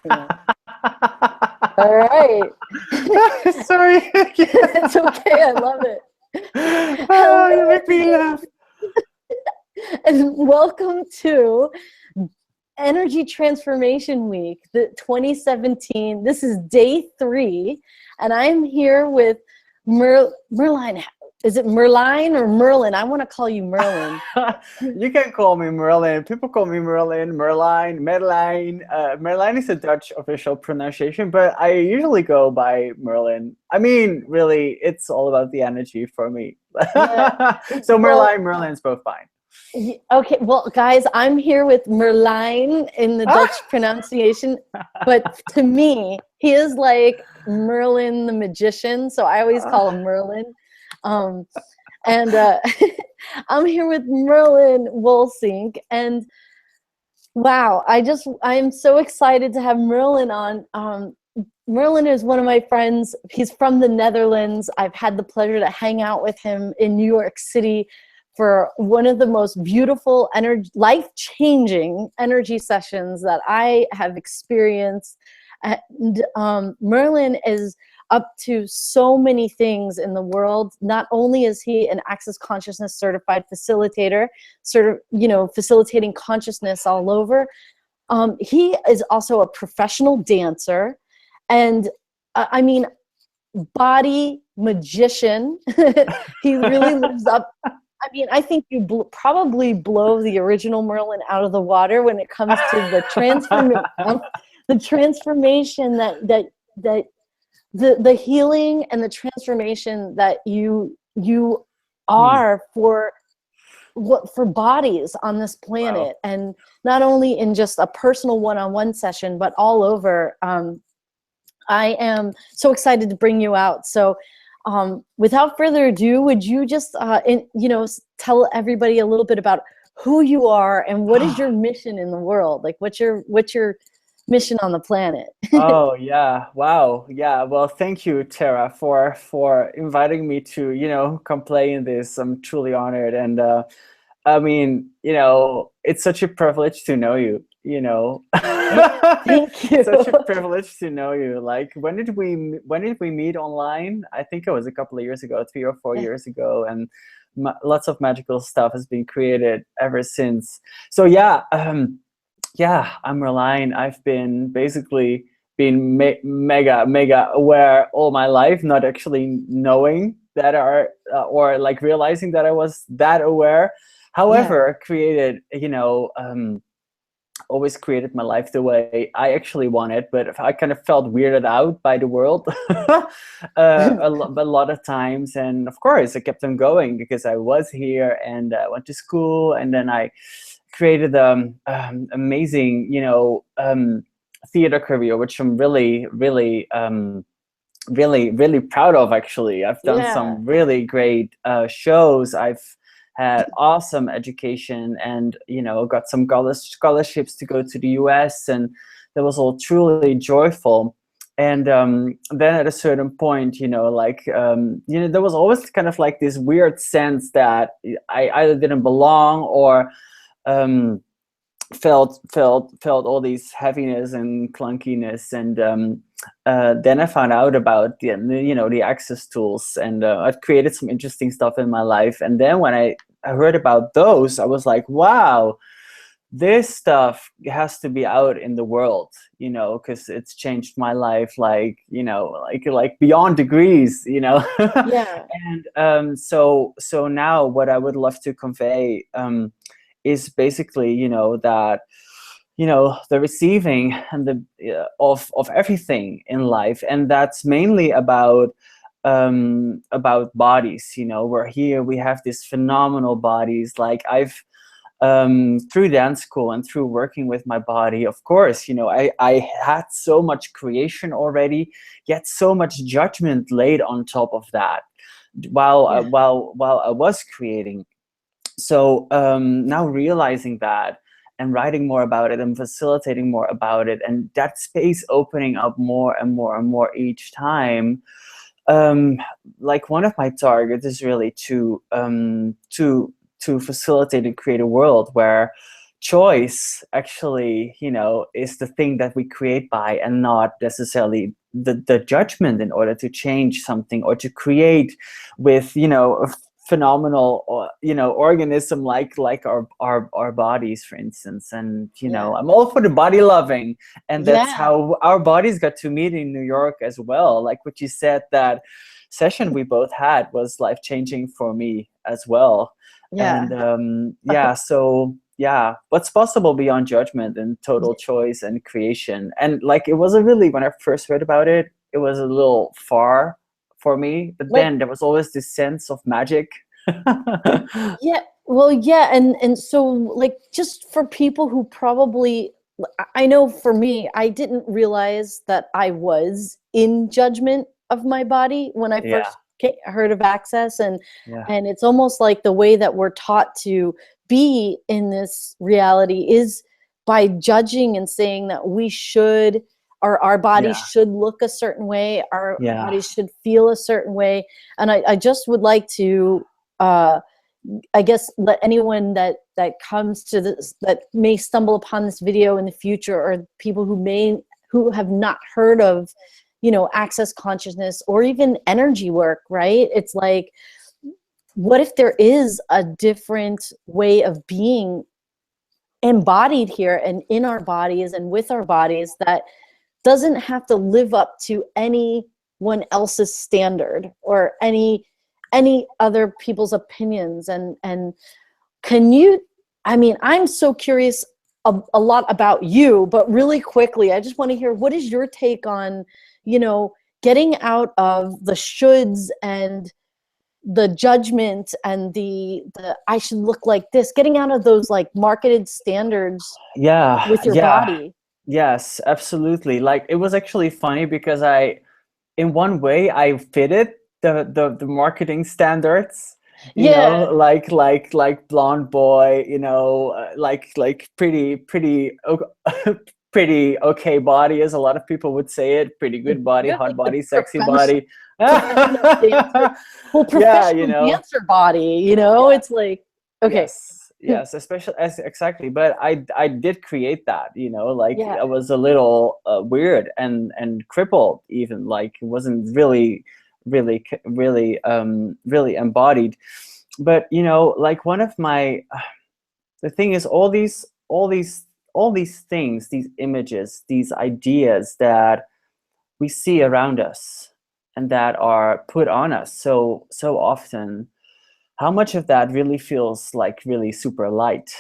Yeah. All right. Sorry. It's okay. I love it. Oh, you Hello, make me laugh. and welcome to Energy Transformation Week, the 2017. This is day 3, and I'm here with Merlijn. Is it Merlijn or Merlin? I want to call you Merlin. You can call me Merlin. People call me Merlin, Merlijn, Merlijn. Merlijn is a Dutch official pronunciation, but I usually go by Merlin. I mean, really, it's all about the energy for me. Yeah. So Well, Merlijn, Merlin's both fine. okay. Well, guys, I'm here with Merlijn in the Dutch pronunciation, but to me, he is like Merlin the magician, so I always call him Merlin. Um, and I'm here with Merlijn Wolsink, and wow, I'm so excited to have Merlin on. Merlin is one of my friends. He's from the Netherlands. I've had the pleasure to hang out with him in New York City for one of the most beautiful, life-changing energy sessions that I have experienced. And Merlin is up to so many things in the world. Not only is he an Access Consciousness certified facilitator, facilitating consciousness all over, he is also a professional dancer, and I mean, body magician. He really lives up. I mean, I think you probably blow the original Merlin out of the water when it comes to the transformation that the healing and the transformation that you are for bodies on this planet. Wow. And not only in just a personal one-on-one session, but all over. I am so excited to bring you out. So without further ado, would you just tell everybody a little bit about who you are and what is your mission in the world? Like, what's your mission on the planet? Oh yeah, wow, yeah. Well, thank you, Tara, for inviting me to come play in this. I'm truly honored, and I mean, it's such a privilege to know you. Thank you. Such a privilege to know you. Like, when did we meet online? I think it was a couple of years ago, 3 or 4 years ago, and lots of magical stuff has been created ever since. So yeah. Yeah, I'm Merlijn. I've been basically been mega aware all my life, not actually knowing that or like realizing that I was that aware. However, always created my life the way I actually wanted, but I kind of felt weirded out by the world a lot of times. And of course, I kept on going because I was here and I went to school, and then I created amazing, theater career, which I'm really, really, really proud of. Actually, I've done Yeah. some really great shows. I've had awesome education, and got some scholarships to go to the US, and that was all truly joyful. And then at a certain point, there was always kind of like this weird sense that I either didn't belong or felt all these heaviness and clunkiness. And then I found out about the access tools, and I've created some interesting stuff in my life. And then when I heard about those, I was like, wow, this stuff has to be out in the world, because it's changed my life, like beyond degrees. Yeah. And so now what I would love to convey is basically that the receiving and the of everything in life, and that's mainly about bodies. We're here, we have these phenomenal bodies. Like, I've through dance school and through working with my body, of course, I had so much creation already, yet so much judgment laid on top of that while I was creating. So now realizing that, and writing more about it, and facilitating more about it, and that space opening up more and more and more each time, like, one of my targets is really to facilitate and create a world where choice actually, you know, is the thing that we create by, and not necessarily the judgment in order to change something or to create with, you know, a phenomenal, you know, organism like our bodies, for instance. And, you know, I'm all for the body loving, and that's how our bodies got to meet in New York as well. Like what you said, that session we both had was life changing for me as well. And so yeah, what's possible beyond judgment and total choice and creation. And like, it wasn't really, when I first heard about it, it was a little far for me, but then there was always this sense of magic. And so, like, just for people who probably, I know for me, I didn't realize that I was in judgment of my body when I first heard of Access, and it's almost like the way that we're taught to be in this reality is by judging and saying that we should, or our bodies should look a certain way, our bodies should feel a certain way. And I just would like to I guess let anyone that comes to this, that may stumble upon this video in the future, or people who have not heard of, you know, Access consciousness or even energy work, right? It's like, what if there is a different way of being embodied here and in our bodies and with our bodies that doesn't have to live up to anyone else's standard or any other people's opinions? And can you, I mean, I'm so curious a lot about you, but really quickly, I just want to hear, what is your take on, you know, getting out of the shoulds and the judgment and the I should look like this, getting out of those like marketed standards with your body? Yes, absolutely. Like, it was actually funny because in one way I fitted the marketing standards, you know, like blonde boy, you know, like pretty pretty okay body, as a lot of people would say it, pretty good body, hot body, sexy body. Professional dancer body, you know, it's like, yes, especially exactly. But I did create that, you know, like I was a little weird and crippled even, like it wasn't really embodied. But, you know, like one of my the thing is, all these things, these images, these ideas that we see around us and that are put on us so often, how much of that really feels like really super light?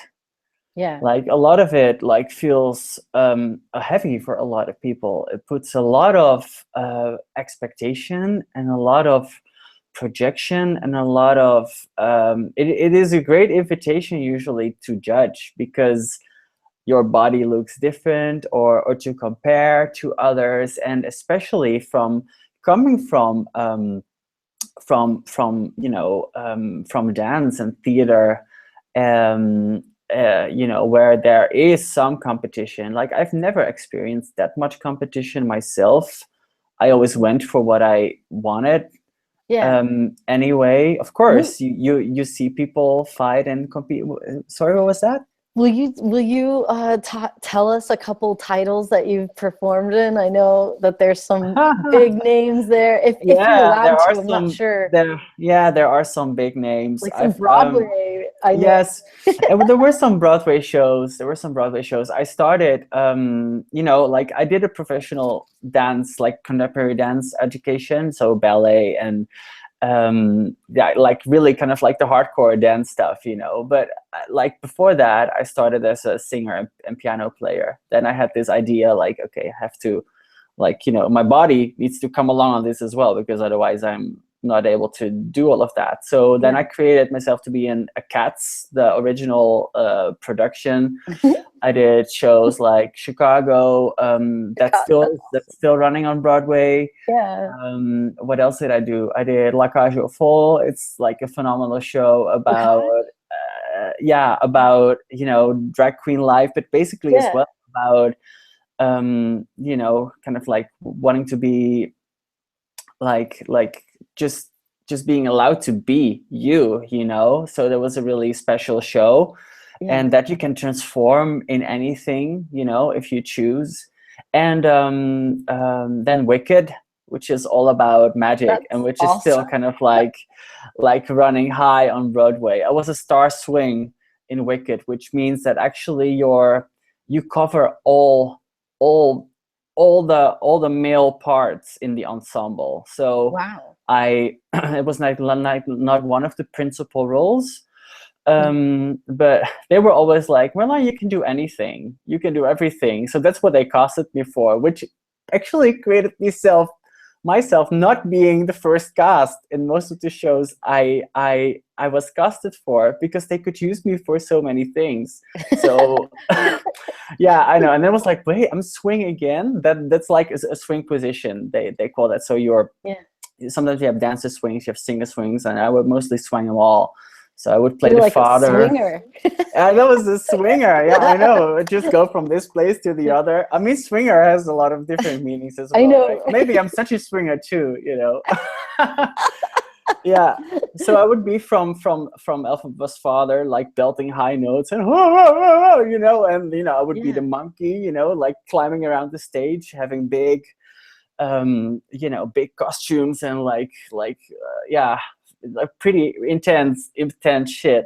Like a lot of it like feels heavy for a lot of people. It puts a lot of expectation and a lot of projection and a lot of it is a great invitation usually to judge, because your body looks different, or to compare to others, and especially coming from you know, from dance and theater, you know, where there is some competition. Like, I've never experienced that much competition myself. I always went for what I wanted. Anyway, of course, you see people fight and compete. Sorry, what was that? Will you tell us a couple titles that you've performed in? I know that there's some big names there. If you're allowed to, I'm not sure. There are some big names. Like some Broadway. Yes, and there were some Broadway shows. I started, you know, like I did a professional dance, like contemporary dance education, so ballet and like really kind of like the hardcore dance stuff, you know. But like before that, I started as a singer and piano player. Then I had this idea, like, okay, I have to, like, you know, my body needs to come along on this as well, because otherwise I'm not able to do all of that. So then I created myself to be in a Cats, the original production. I did shows like Chicago, that's still running on Broadway. What else did I do? I did La Cage aux Folles. It's like a phenomenal show about about, you know, drag queen life, but basically as well about you know, kind of like wanting to be like just being allowed to be you know. So there was a really special show. Yeah. and that you can transform in anything, you know, if you choose. And then Wicked, which is all about magic, and That's which is still awesome. kind of like running high on Broadway. I was a star swing in Wicked, which means that actually you cover all all the male parts in the ensemble. So Wow. I it was not one of the principal roles, Mm. but they were always like, Merlin, you can do anything, you can do everything. So that's what they casted me for, which actually created myself not being the first cast in most of the shows I was casted for, because they could use me for so many things. So yeah, I know. And then it was like, wait, I'm swing again. That's like a swing position, they call that. So you're Yeah. sometimes you have dancer swings, you have singer swings, and I would mostly swing them all. So I would play You're the like a father. swinger. I know, it's a swinger. Yeah, I know. I just go from this place to the other. I mean, swinger has a lot of different meanings as I well, know. right? Maybe I'm such a swinger too, you know. Yeah. So I would be from Elphaba's father, like belting high notes and whoa, whoa, whoa, whoa, you know, and you know, I would be the Yeah. monkey, you know, like climbing around the stage, having big, you know, big costumes and yeah, like pretty intense shit.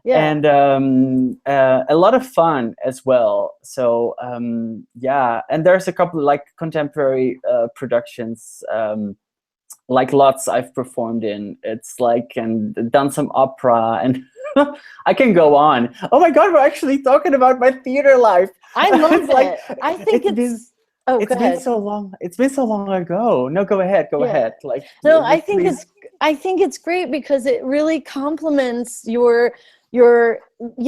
Yeah. And a lot of fun as well. So yeah, and there's a couple of like contemporary productions, like lots I've performed in. It's like, and done some opera, and I can go on. Oh my god, we're actually talking about my theater life. I love It's like, it. I think oh, go it's been ahead. so long. It's been so long ago. No, go ahead. Go Yeah. ahead. Like, No, please. I think it's great because it really complements you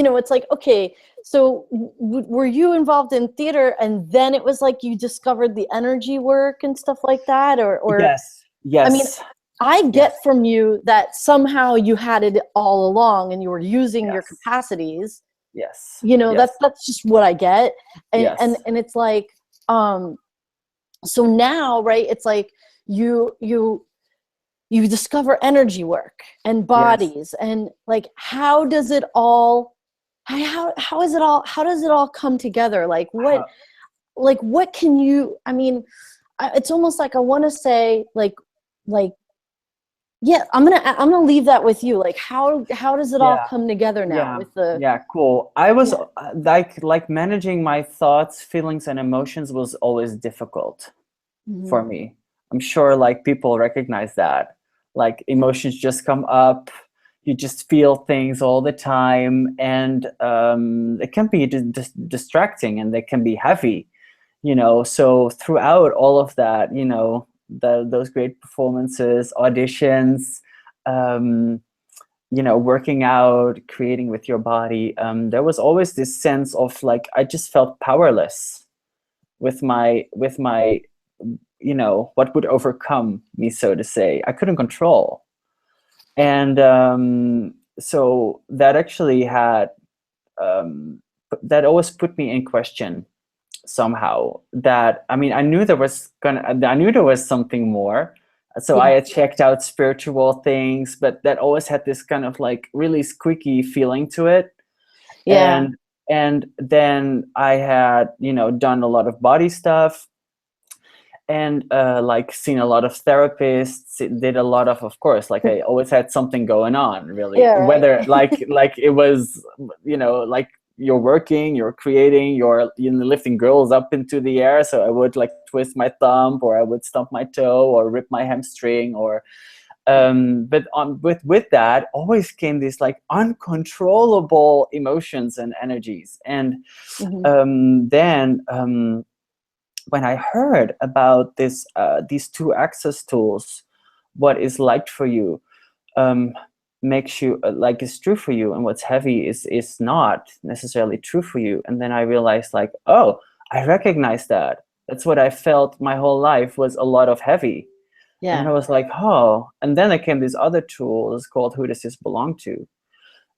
know, it's like, okay, so were you involved in theater and then it was like you discovered the energy work and stuff like that, or Yes. I mean, Yes. I Yes. get from you that somehow you had it all along and you were using your Yes. capacities. Yes. You know, Yes. that's just what I get. Yes. And it's like, so now, right, it's like you discover energy work and Yes. bodies, and like how does it all how does it all come together? Like what can you, I mean, it's almost like I want to say like yeah, I'm gonna leave that with you. Like how does it all Yeah. come together now Yeah. with the Yeah. Cool. I was yeah. like managing my thoughts, feelings, and emotions was always difficult Mhm. for me. I'm sure like people recognize that. Like emotions just come up. You just feel things all the time, and it can be distracting, and they can be heavy, you know. So throughout all of that, you know, those great performances, auditions, um, you know, working out, creating with your body, there was always this sense of like I just felt powerless with my you know, what would overcome me, so to say. I couldn't control. And so that actually had that always put me in question somehow. That, I mean, I knew there was something more. So I Yeah. had checked out spiritual things, but that always had this kind of like really squeaky feeling to it. Yeah. And then I had, you know, done a lot of body stuff, and like seen a lot of therapists, did a lot of course, like I always had something going on, really, Yeah, right. whether like it was, you know, like you're working, you're creating, you're, you know, lifting girls up into the air, so I would like twist my thumb, or I would stump my toe, or rip my hamstring, or but with that always came these like uncontrollable emotions and energies. And Mhm. then when I heard about these two access tools, what is light for you um, makes you like is true for you, and what's heavy is not necessarily true for you. And then I realized, like, oh, I recognize that. That's what I felt my whole life, was a lot of heavy. And then I Yeah. was like, oh. And then there came this other tool. It's called Who Does This Belong To?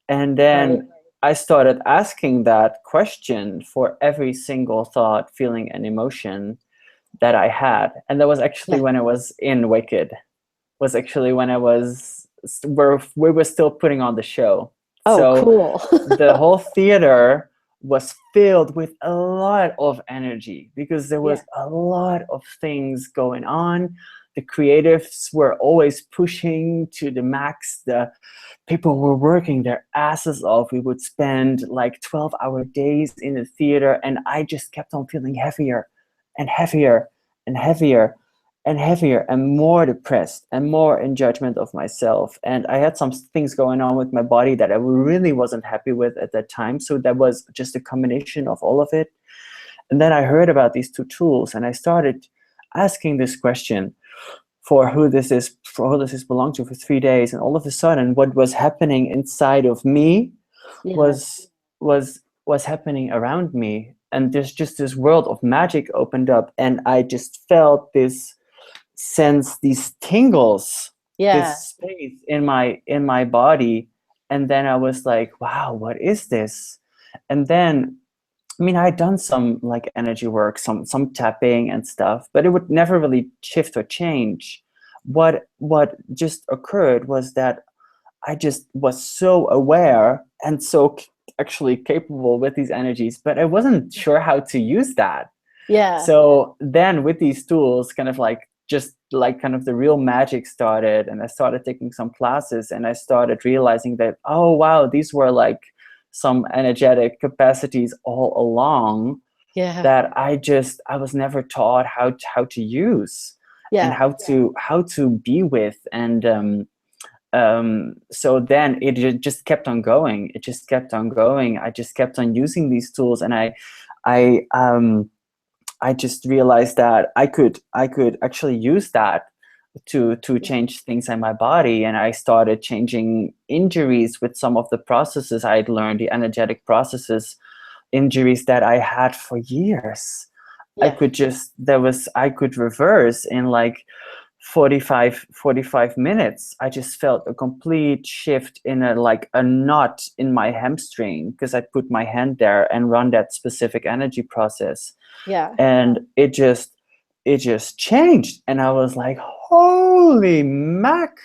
And Right. then I started asking that question for every single thought, feeling, and emotion that I had. And that was actually Yeah. when I was in Wicked, was actually when I was, where we were still putting on the show. Oh, So cool. the whole theater was filled with a lot of energy because there was a lot of things going on. The creatives were always pushing to the max. The people were working their asses off. We would spend like 12-hour days in the theater, and I just kept on feeling heavier and heavier and heavier and heavier and more depressed and more in judgment of myself. And I had some things going on with my body that I really wasn't happy with at that time. So that was just a combination of all of it. And then I heard about these two tools, and I started asking this question for who this is belonged to for 3 days. And all of a sudden, what was happening inside of me was happening around me. And there's just this world of magic opened up, and I just felt this sense, these tingles, this space in my body. And then I was like, wow, what is this? And then, I mean, I had done some like energy work, some tapping and stuff, but it would never really shift or change. What just occurred was that I just was so aware and so actually capable with these energies, but I wasn't sure how to use that. So then with these tools, kind of like the real magic started, and I started taking some classes, and I started realizing that, oh wow, these were like some energetic capacities all along that I was never taught how to use and how to be with. And so then it just kept on going. It just kept on going. I just kept on using these tools, and I just realized that I could actually use that to change things in my body. And I started changing injuries with some of the processes I'd learned, the energetic processes, injuries that I had for years. I could reverse in like 45 minutes. I just felt a complete shift in a knot in my hamstring because I put my hand there and run that specific energy process. And it just changed. And I was like, holy mac.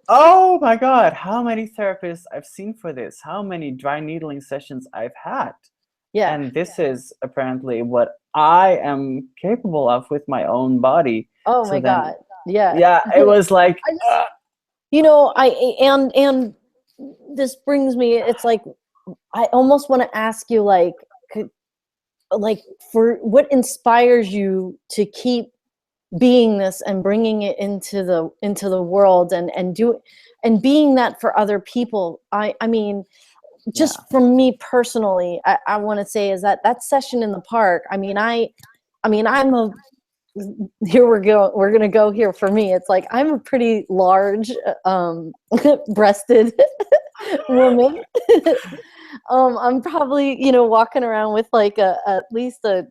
Oh my God, how many therapists I've seen for this, how many dry needling sessions I've had. And this is apparently what I am capable of with my own body. Oh my God. It was like, and this brings me, it's like, I almost want to ask you, like for what inspires you to keep being this and bringing it into the world and being that for other people. I mean, just from me personally, I want to say is that session in the park. I mean, I'm here we're going to go here for me. It's like, I'm a pretty large, breasted woman. I'm probably, walking around with like at least a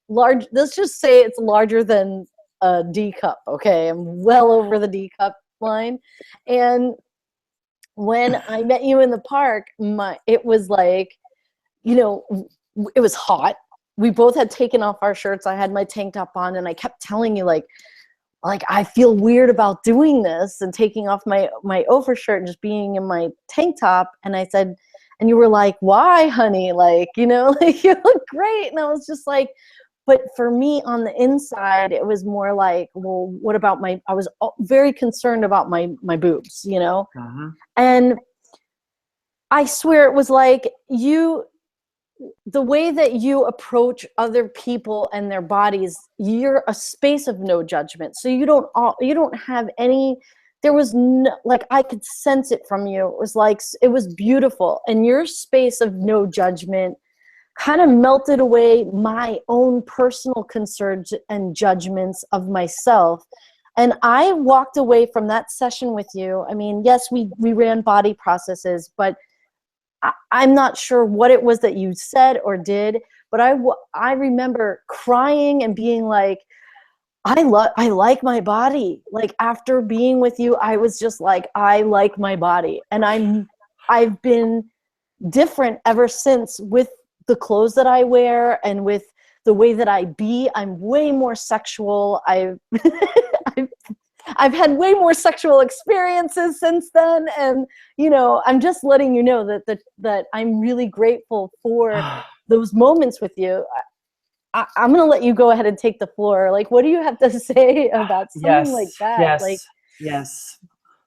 large, let's just say it's larger than a D cup. Okay. I'm well over the D cup line. And when I met you in the park, it was like, it was hot. We both had taken off our shirts. I had my tank top on, and I kept telling you like I feel weird about doing this and taking off my overshirt and just being in my tank top. And I said, and you were like, why, honey? Like, like, you look great. And I was just like, but for me on the inside, it was more like, well, what about I was very concerned about my boobs, And I swear it was like the way that you approach other people and their bodies, you're a space of no judgment. So you don't have any, there was no, like, I could sense it from you. It was like, it was beautiful. And your space of no judgment kind of melted away my own personal concerns and judgments of myself. And I walked away from that session with you. I mean, yes, we ran body processes, but I'm not sure what it was that you said or did, but I remember crying and being like, I like my body. Like, after being with you, I was just like, I like my body. And I've been different ever since, with the clothes that I wear and with the way that I be. I'm way more sexual. I've had way more sexual experiences since then, and you know, I'm just letting you know that I'm really grateful for those moments with you. I'm gonna let you go ahead and take the floor. Like, what do you have to say about something like Yes, that? Like, yes, yes.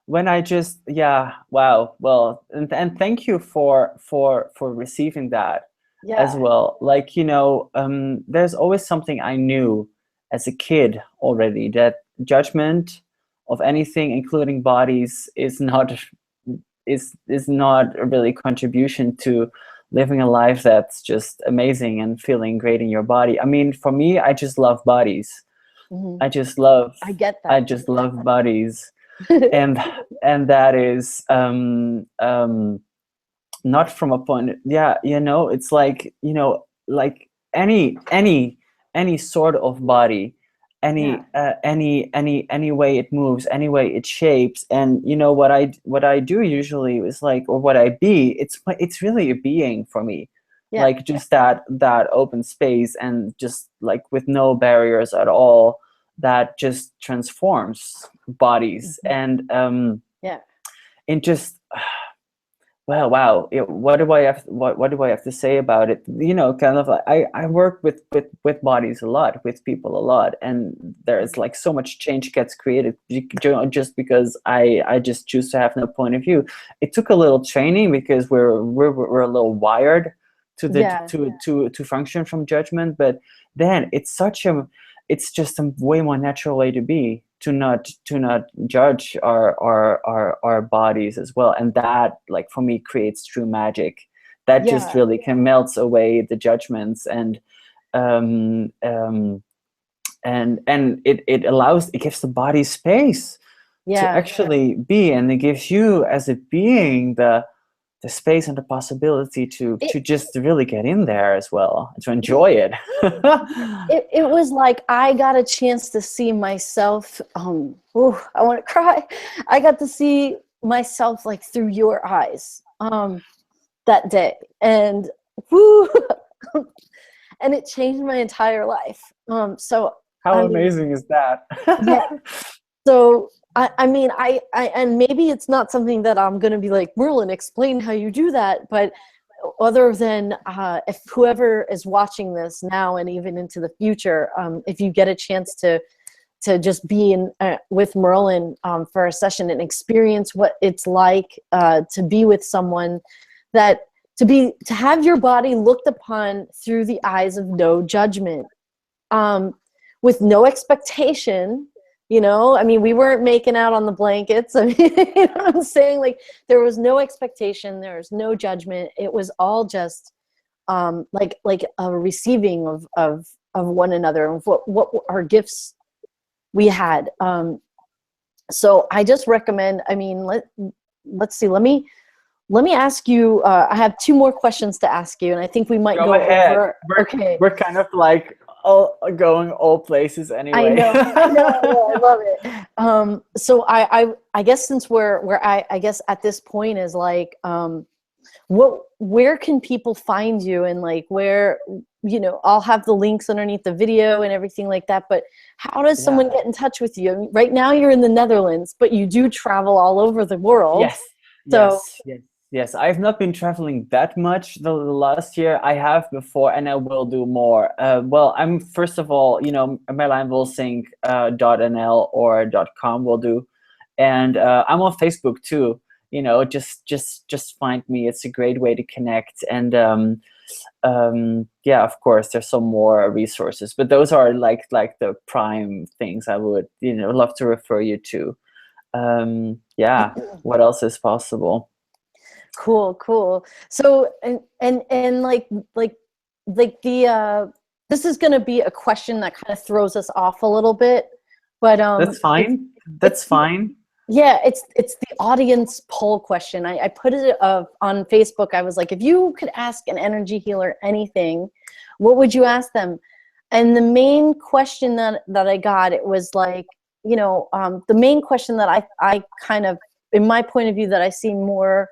When I just, yeah, wow. Well, and thank you for receiving that as yeah, well. Like, you know, there's always something I knew as a kid already, that judgment of anything, including bodies, is not a really contribution to living a life that's just amazing and feeling great in your body. I mean, for me, I just love bodies. mhm. I just love I get I that. just love bodies. And that is not from a point, yeah, you know, it's like, you know, like any sort of body, Yeah, any way it moves, any way it shapes. And you know what I do usually is like, or what I be, it's really a being for me. yeah, Like just that open space, and just like with no barriers at all, that just transforms bodies. mhm, And yeah, it just, well, wow. What do I have? What do I have to say about it? You know, kind of like I work with bodies a lot, with people a lot, and there's mhm. like so much change gets created just because I just choose to have no point of view. It took a little training because we're a little wired to the Yeah, to function from judgment, but then it's just a way more natural way to be, to not judge our bodies as well. And that, like, for me, creates true magic that just yeah, really can melts away the judgments. And um um and it allows, it gives the body space to yeah. actually be, and it gives you as a being the space and the possibility It, to just really get in there as well, to enjoy it. it was like I got a chance to see myself. Ooh, I want to cry. I got to see myself like through your eyes that day, and woo, and it changed my entire life. So How I mean, amazing is that? yeah. So I mean, and maybe it's not something that I'm going to be like, Merlin, explain how you do that. But other than if whoever is watching this now and even into the future, if you get a chance to just be in with Merlin for a session and experience what it's like to be with someone that to have your body looked upon through the eyes of no judgment, with no expectation. You know, I mean, we weren't making out on the blankets. I mean, you know what I'm saying? Like, there was no expectation, there was no judgment. It was all just like a receiving of one another, of what our gifts we had. So I just recommend. I mean, let's see. Let me ask you. I have two more questions to ask you, and I think we might Go go ahead. over. Okay. We're kind of like all going all places I anyway. know, I love it. So I guess since I guess at this point is like, where can people find you, and like where, you know, I'll have the links underneath the video and everything like that. But how does Yeah. someone get in touch with you? I mean, right now you're in the Netherlands, but you do travel all over the world. Yes. So Yes. I've not been traveling that much the last year. I have before, and I will do more. Well, I'm first of all, you know, Merlijn Wolsink .nl or .com will do, and I'm on Facebook too. You know, just find me. It's a great way to connect. And yeah, of course, there's some more resources, but those are like the prime things I would, you know, love to refer you to. Yeah, what else is possible? cool. So and like the this is going to be a question that kind of throws us off a little bit, but That's fine. it's That's fine. yeah, it's the audience poll question. I put it on Facebook. I was like, if you could ask an energy healer anything, what would you ask them? And the main question that I got, it was like, you know, the main question that I kind of, in my point of view, that I see more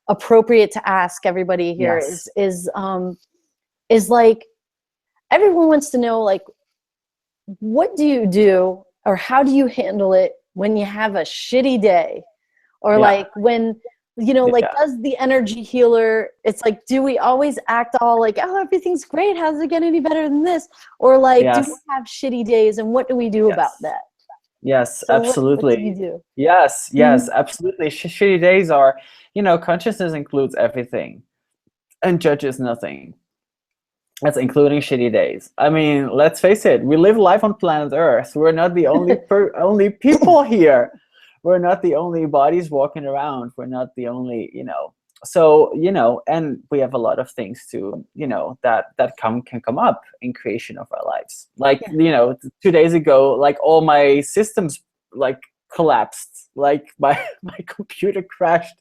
appropriate to ask everybody here Yes. is like, everyone wants to know, like, what do you do, or how do you handle it when you have a shitty day, or Yeah. like when, you know, like Yeah. does the energy healer, it's like, do we always act all like, oh, everything's great, how's it get any better than this? Or like, do we Yes. have shitty days, and what do we do about Yes. that? Yes, So what do you absolutely. do? Yes, yes, absolutely. Shitty days are, consciousness includes everything and judges nothing. That's including shitty days. I mean, let's face it, we live life on planet Earth. We're not the only people here. We're not the only bodies walking around. We're not the only, So, and we have a lot of things to, that can come up in creation of our lives. Like, 2 days ago, like all my systems like collapsed, like my computer crashed,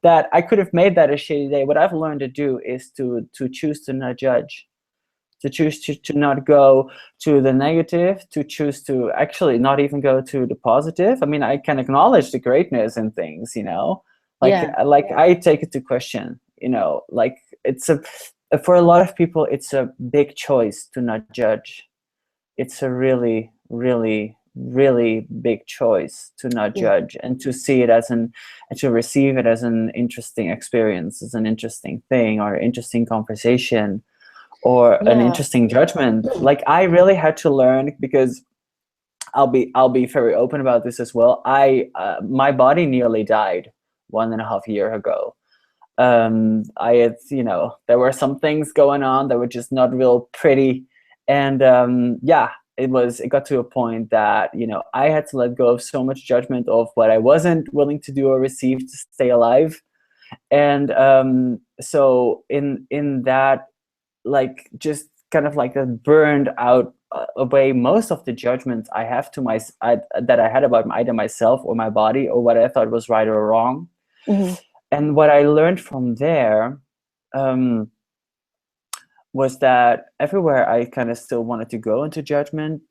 that I could have made that a shitty day. What I've learned to do is to choose to not judge, to choose to not go to the negative, to choose to actually not even go to the positive. I mean, I can acknowledge the greatness in things, like I take it to question, like for a lot of people, it's a big choice to not judge. It's a really, really, really big choice to not judge, and to see it and to receive it as an interesting experience, as an interesting thing, or interesting conversation, or an interesting judgment. Like I really had to learn, because I'll be very open about this as well. My body nearly died 1.5 years ago. I had, there were some things going on that were just not real pretty, and it got to a point that I had to let go of so much judgment of what I wasn't willing to do or receive to stay alive, and so in that, like, just kind of like that burned out away most of the judgments I have that I had about either myself or my body, or what I thought was right or wrong. And what I learned from there was that everywhere I kind of still wanted to go into judgment,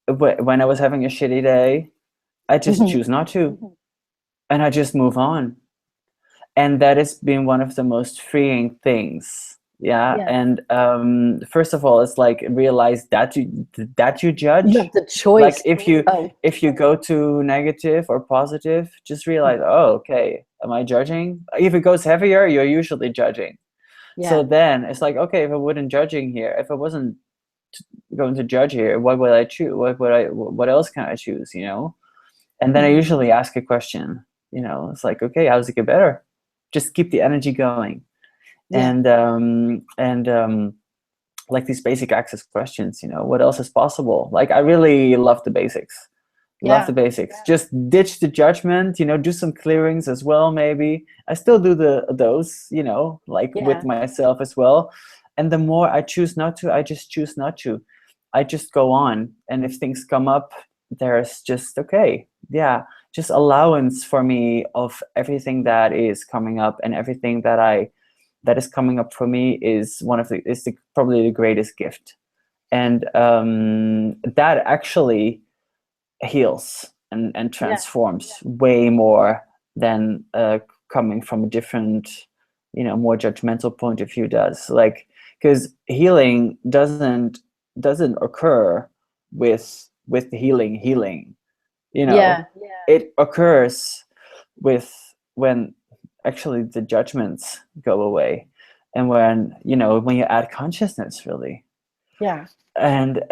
when I was having a shitty day, I just choose not to, and I just move on. And that has been one of the most freeing things. And first of all, it's like realize that you judge. You have the choice. Like if you go to negative or positive, just realize, oh, okay, am I judging? If it goes heavier, you're usually judging. So then it's like, okay, if I wasn't judging here, if I wasn't going to judge here, what would I choose? What else can I choose? And then I usually ask a question. It's like, okay, how does it get better? Just keep the energy going. And like these basic access questions, what else is possible? Like I really love the basics. Love the basics. Just ditch the judgment, do some clearings as well, maybe. I still do those, with myself as well. And the more I choose not to, I just choose not to. I just go on. And if things come up, there's just, okay, just allowance for me of everything that is coming up, and everything that is coming up for me is probably the greatest gift. And that actually heals and transforms way more than coming from a different, more judgmental point of view does. Like, because healing doesn't occur with healing. It occurs when actually the judgments go away, and when you add consciousness, really. And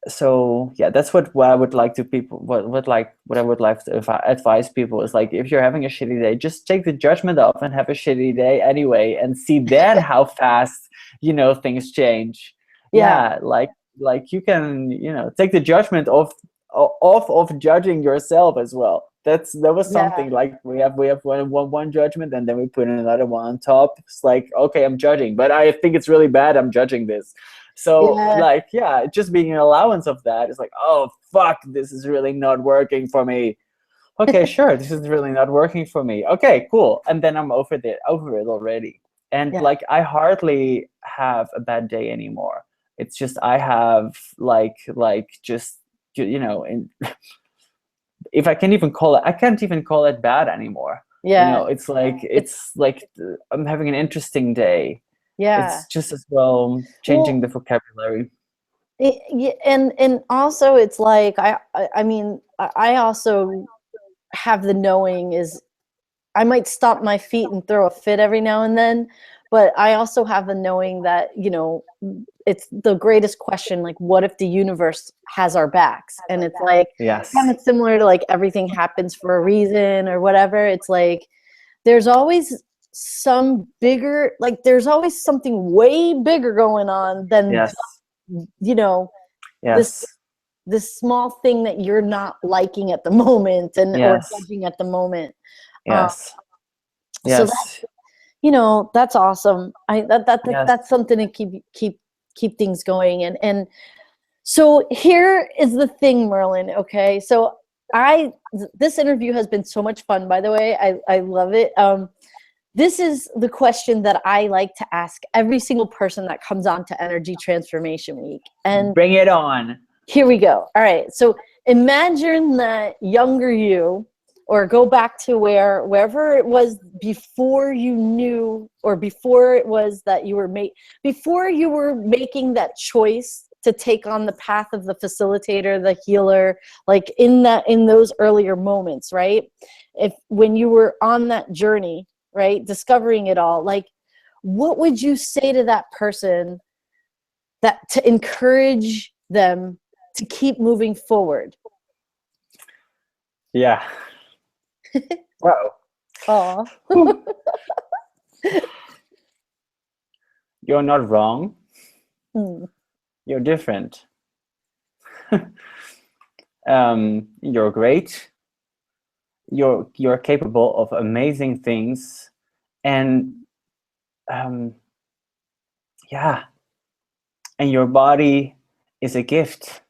so that's what I would like to people what I would like to advise people is, like, if you're having a shitty day, just take the judgment off and have a shitty day anyway, and see then how fast things change. Like you can take the judgment off of judging yourself as well. That was something like we have one judgment, and then we put another one on top. It's like, okay, I'm judging, but I think it's really bad, I'm judging this. So just being an allowance of that is like, oh fuck, this is really not working for me. Okay, sure, this is really not working for me. Okay, cool. And then I'm over it already. And like I hardly have a bad day anymore. It's just I have just if I can even call it, I can't even call it bad anymore. It's like I'm having an interesting day. It's just as well changing the vocabulary. yeah, and also it's like I mean I also have the knowing is I might stomp my feet and throw a fit every now and then, but I also have the knowing that, you know, it's the greatest question, like, what if the universe has our backs? And it's like, Yes. kind of similar to like everything happens for a reason or whatever. It's like, there's always some bigger, like, there's always something way bigger going on than, Yes. you know, Yes. this small thing that you're not liking at the moment and or Yes. judging at the moment. Yes. So Yes. that's, you know, that's awesome. Yes. That's something to keep things going. And so here is the thing, Merlin. Okay, so this interview has been so much fun. By the way, I love it. This is the question that I like to ask every single person that comes on to Energy Transformation Week. And bring it on. Here we go. All right. So imagine that younger you, or go back to wherever it was before you knew, or before it was that you were before you were making that choice to take on the path of the facilitator, the healer, like in those earlier moments, right? When you were on that journey, right, discovering it all, like, what would you say to that person that to encourage them to keep moving forward? Yeah. Wow. Oh. You're not wrong. Mm. You're different. You're great. You're capable of amazing things, and yeah, and your body is a gift.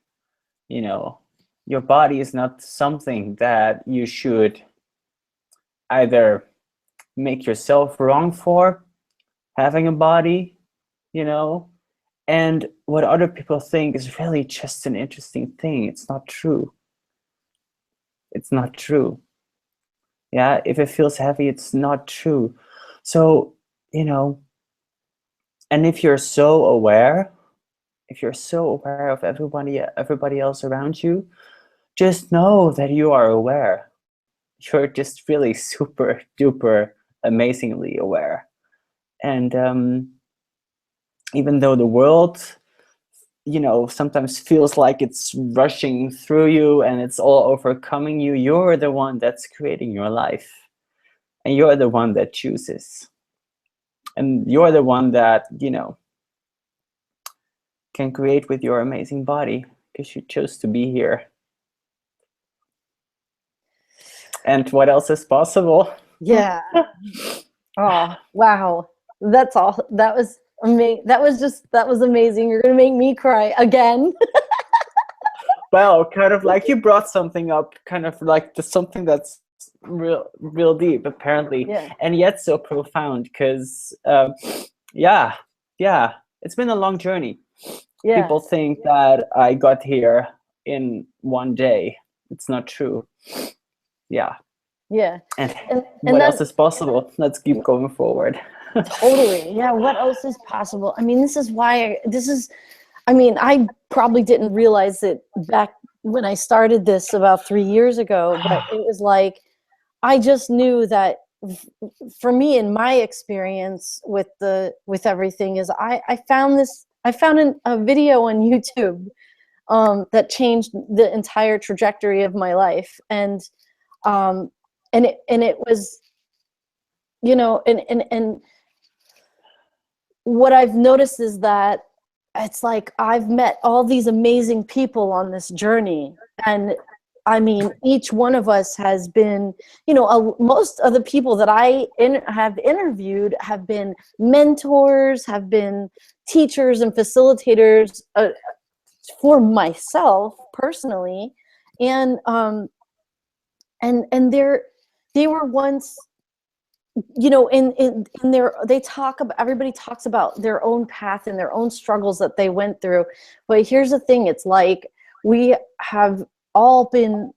You know, your body is not something that you should either make yourself wrong for having a body, you know, and what other people think is really just an interesting thing. It's not true. It's not true. Yeah, if it feels heavy, it's not true. So, you know, and if you're so aware of everybody else around you, just know that you are aware. You're just really super duper amazingly aware. And even though the world, you know, sometimes feels like it's rushing through you and it's all overcoming you, you're the one that's creating your life, and you're the one that chooses, and you're the one that, you know, can create with your amazing body because you chose to be here. And what else is possible? Yeah. Oh, wow. That's all. That was amazing. That was amazing. You're gonna make me cry again. Well, kind of like you brought something up, kind of like something that's real deep, apparently, Yeah. and yet so profound. Because yeah, it's been a long journey. Yeah. People think that I got here in one day. It's not true. Yeah. Yeah. And and what else is possible? Let's keep going forward. Totally. Yeah. What else is possible? I mean, I mean, I probably didn't realize it back when I started this about 3 years ago, but it was like, I just knew that for me, in my experience with everything, is I found a video on YouTube that changed the entire trajectory of my life. And it was, you know, and what I've noticed is that it's like I've met all these amazing people on this journey. And I mean, each one of us has been, you know, most of the people that I have interviewed have been mentors, have been teachers and facilitators for myself personally. And they were once, you know, in their, everybody talks about their own path and their own struggles that they went through. But here's the thing, it's like we have all been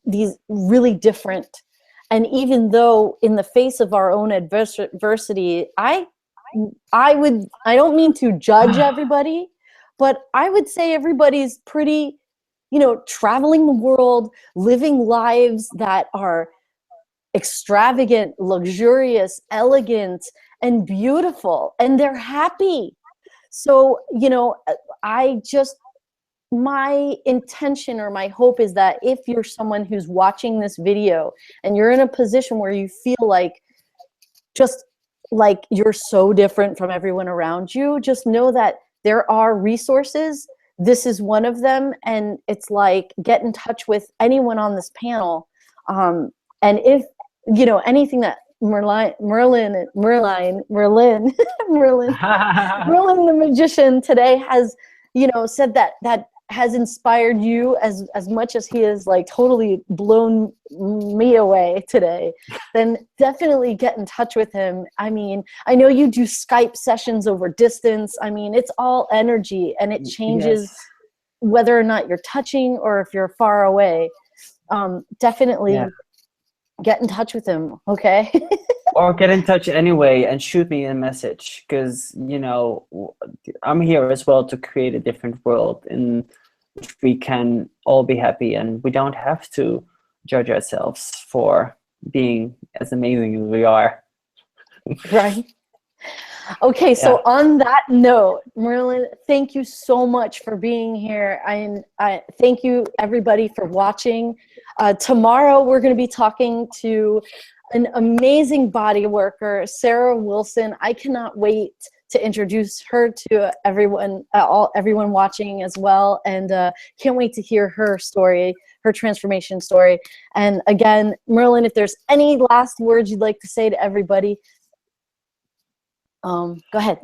these really different. And even though in the face of our own adversity, I don't mean to judge everybody, but I would say everybody's pretty, you know, traveling the world, living lives that are extravagant, luxurious, elegant, and beautiful, and they're happy. So, you know, my intention or my hope is that if you're someone who's watching this video and you're in a position where you feel like just like you're so different from everyone around you, just know that there are resources. This is one of them, and it's like, get in touch with anyone on this panel. And if, you know, anything that Merlin Merlin the magician today has, you know, said that has inspired you as much as he has like totally blown me away today, then definitely get in touch with him. I mean, I know you do Skype sessions over distance. I mean, it's all energy, and it changes whether or not you're touching or if you're far away. Definitely get in touch with him, okay? Or get in touch anyway and shoot me a message, because, you know, I'm here as well to create a different world in which we can all be happy, and we don't have to judge ourselves for being as amazing as we are. Right. Okay, so on that note, Merlin, thank you so much for being here. I thank you everybody for watching. Tomorrow we're going to be talking to an amazing body worker, Sarah Wilson. I cannot wait to introduce her to everyone, everyone watching as well, and can't wait to hear her story, her transformation story. And again, Merlin, if there's any last words you'd like to say to everybody, go ahead.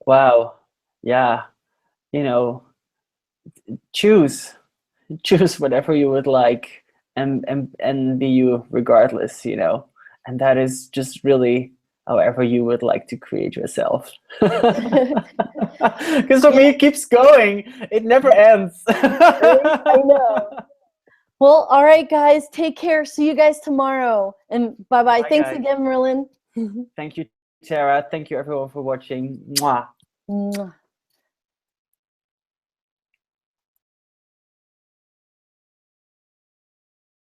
Wow. Yeah. You know, choose whatever you would like, and be you regardless, you know. And that is just really however you would like to create yourself. Because for me, it keeps going. It never ends. I know. Well, all right, guys. Take care. See you guys tomorrow. And bye-bye. Thanks guys. again, Merlin. Thank you, Tara. Thank you, everyone, for watching. Mwah. Mwah.